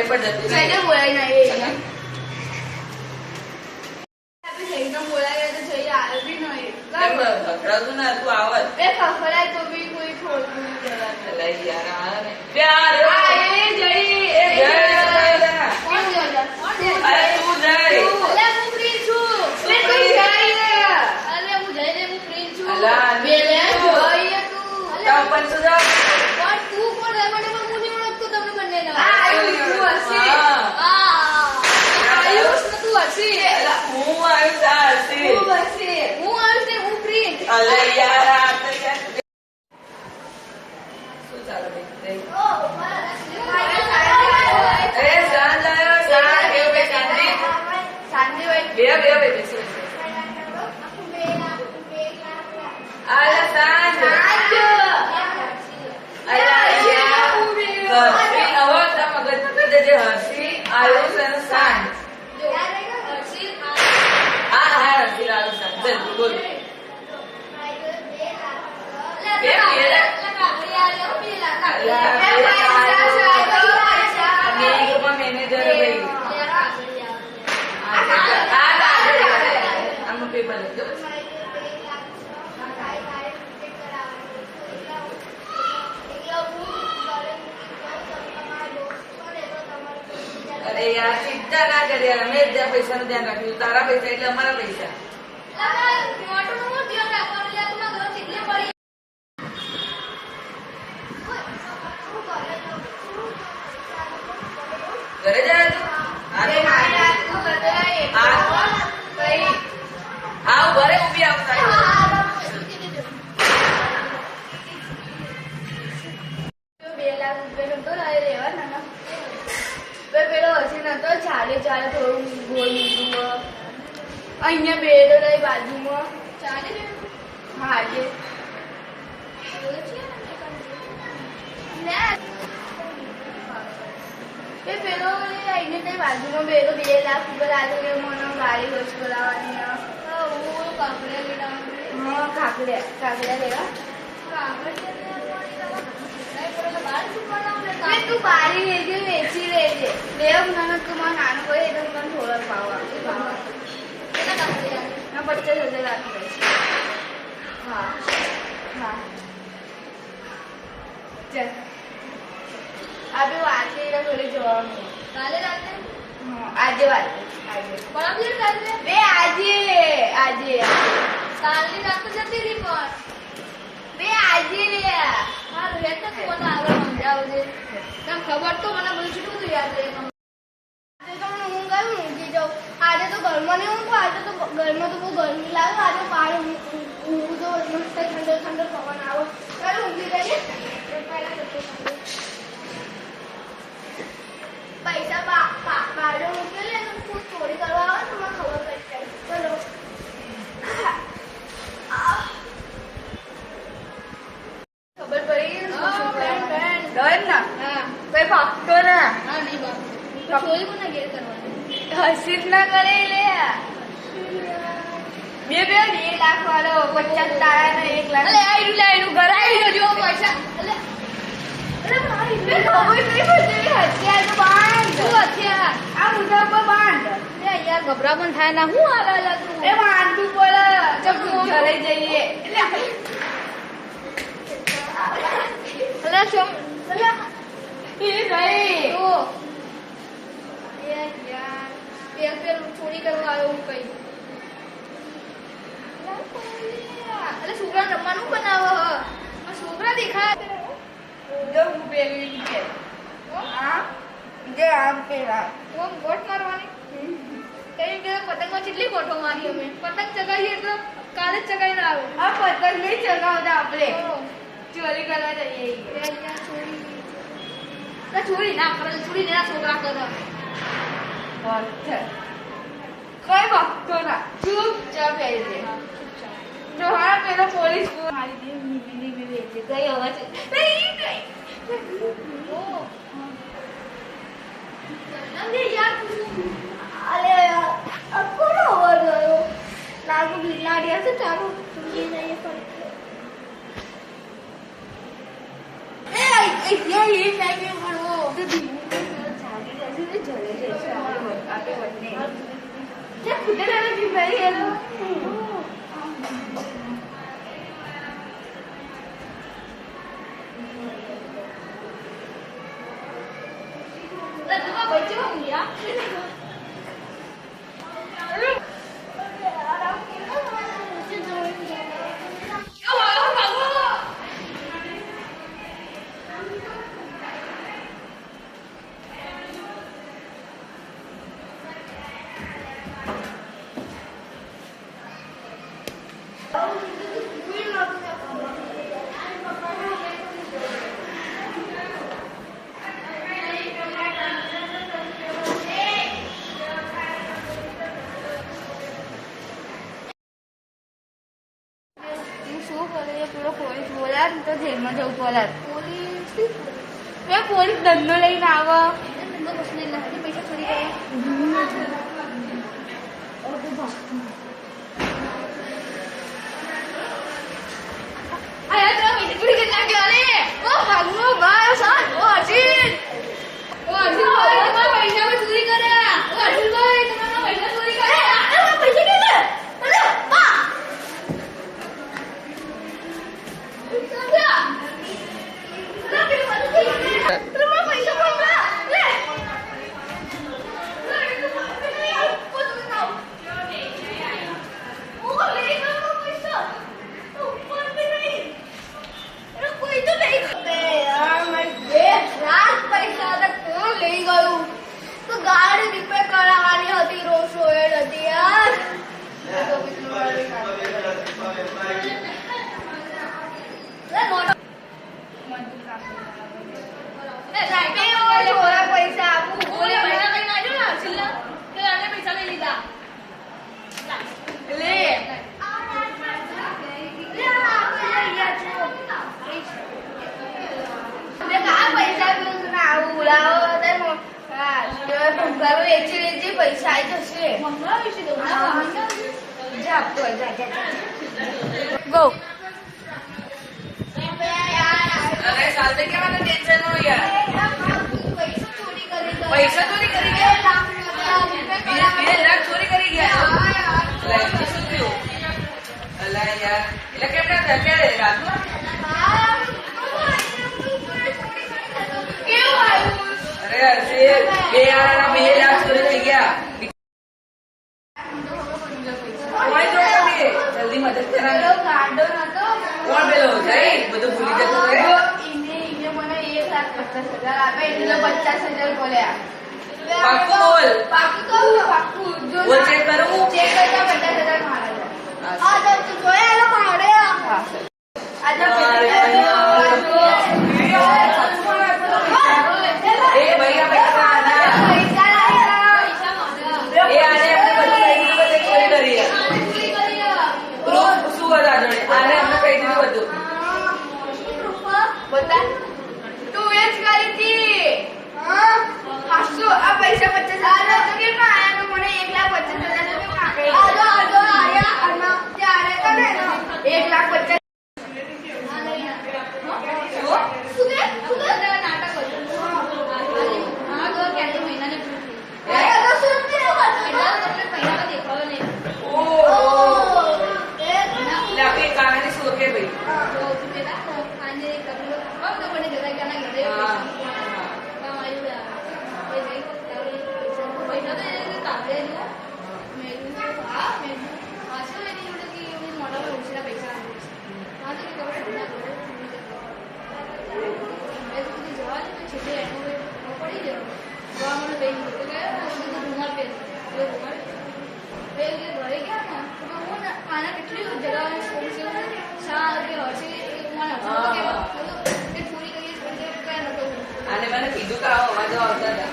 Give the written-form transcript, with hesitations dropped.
Side પર જતી જઈને બોલાય નહીં એકદમ બોલાય તો જઈ આવે બી નહીં ખખડાતું ના તું આવત એ ખખડાય તો બી કોઈ છોડતું નહીં જરા લઈ યાર આ ને પ્યાર એ જઈ એ જય કોણ જઈ અરે તું જય અલે હું ફ્રી છું લે તું જઈ અલે હું જઈને હું ફ્રી છું અલા બે લે જઈએ તું તા પંચો જા પણ તું કોણ રે મને હું નહીં ઓળખતો તમને બંને ના આયુષ તું હસી આયુષ ને તું હસી અલા હું આયુષ આ હસી હું હસી હું આયુષ ને હું ફ્રી અલે યાર આ તો યાર શું ચાલે ભાઈ ઓ એ સાંજ લાયો સાંજ બે બે શાંતિ શાંતિ ભાઈ બે બેસી આલા સાંજ અલા યાર હસી હવે તા મગજ મગજ જે હસી આયુષ અને સાંજ હા હસી આયુષ સાંજ જલ્દી બોલ મેનેજર ભાઈ આમ પેપર લખજો અરે યાર ચિંતા ના કરી યાર અમે જ્યાં પૈસાનું ધ્યાન રાખ્યું તારા પૈસા એટલે અમારા પૈસા ઘરે જાય આવ ઘરે ઉભી આવતા ચાલે થોડું ગોળ મૂકવું અહીંયા બેડો રહી બાજુમાં ચાલે હા જે એ પેલો આઈને તે બાજુમાં બેડો 2 લાખ ઉપર આજે કે મને ગાડી વોશ કરાવવાની હું કાકડિયા લેવા હા કાકડિયા લેવા તું બારી લેજે વેચી લેજે લેવ નાનો તું મારો નાનો કોઈ એટલે મને થોડો ભાવ કેટલા કાકડિયા 50,000 આપી દઈશ હા હા ચાલ આપણે વાંચે એટલે થોડી જવાનું કાલે રાતે આજે વાંચે આજે પરમ દિવસ રાતે બે આજે કાલની રાત જતી રહી પણ બે આજે રે મારું હેત તો મને આગળ સમજાવજે તને ખબર તો મને બધું શું તું યાદ રહે આજે તો હું ઊંઘી જાઉં આજે તો ઘરમાં નહીં ઊંઘું આજે તો ઘરમાં તો બહુ ગરમી લાગે આજે બહાર ઊંઘું તો મસ્ત ઠંડો પવન આવો ચાલો ઊંઘી જઈએ પૈસા બાજુ મૂકેલે તો ચોરી કરવા આવે તો મને ખબર પડી જાય ચલો ખબર પડી ડર ના કઈ ભાગતો ના નહીં ભાગતો ચોરી કોને ઘેર કરવાની હસી જ ના કરે લે બે 2 લાખ વાળો 50 તારા ને 1 લાખ અલે આયરું ઘર આવી જો પૈસા અલે મારી બે ખબર નહીં પડતી હત્યા તો બાંધ શું હત્યા આ મુઢા પર બાંધ એ યાર ગભરા પણ થાય ના હું હાલા તું એ બાંધું પડે જબ ઘરે જઈએ અલે શું અલે એ ભાઈ ઓ એ યાર પેલ ચોરી કરવા આવ્યો હું કઈ અલે છોકરા રમવાનું બનાવો છોકરા દેખાય જો હું પેલી કે હા જે આમ પેલા હું ગોટ મારવાની કઈ કે પતંગમાં કેટલી ગોઠો મારી અમે પતંગ ચગાવીએ એટલે કાલે જ ચગાવીને આવો આ પતંગ નહીં ચગાવતા આપણે ચોરી કરવા જઈએ ચોરી ના કરે ચોરી ના છોકરા કરે કઈ વાગતો ના ચૂપચાપ આવી દે જો હા પેલો પોલીસ મારી દે ધીમે વેચે કઈ અવાજ નહીં ઓ નંદે યાર અલે આ કોનો અવાજ આવ્યો લાગુ બિલાડી હશે ચાલો સુઈ જઈએ ફરી એ યાર એ સાઈડ માં તો ધીમે જાગી જશે શું કરે પેલો પોલીસ બોલાય ને તો જેલમાં જવું પડે. પોલીસ દંડો લઈને આવે. પૈસા ચોરી કરે. ગાડી રિપેર કરાવવાની હતી રોજ સોયેલ હતી યાર. પૈસા આપું વેચી લેજે પૈસા આવી જશે. ગો અરે સાથે કેવાનું ટેન્શન નો યાર. પૈસા ચોરી કરી ગયા. 2 લાખ ચોરી કરી ગયા. એટલે શું થયું? અલા યાર એટલે કેટલા થયા? ક્યારે રાતમાં? અરે હશે 2 લાખ ચોરી થઈ ગયા. જલ્દી મદદ કરાવે. કોણ પેલો જઈ બધું ભૂલી જતો રહે? મને 1,50,000 આપે એટલે 50,000 બોલ્યા. પાક્કું બોલ. પાક્કું જો બોલ ચેક કરું. ચેક કરતા 50,000 મારા. આ તો તું જોયા એનો મારે એ ભાઈ આ પૈસા આના. એ આને આપણે બધું ચોરી કરી. શું બધા જોડે આને અમને કહી દીધું બધું. બતા તું એ જ કરી હતી. હાસુ આ પૈસા 50,000 તો કેમ ના આયા? તો મને 1,50,000 તો કેમ ના આયા? આયા અને ત્યારે કરે ને 1,50,000 આને મને કીધું કે આવો અવાજો આવતા હતા.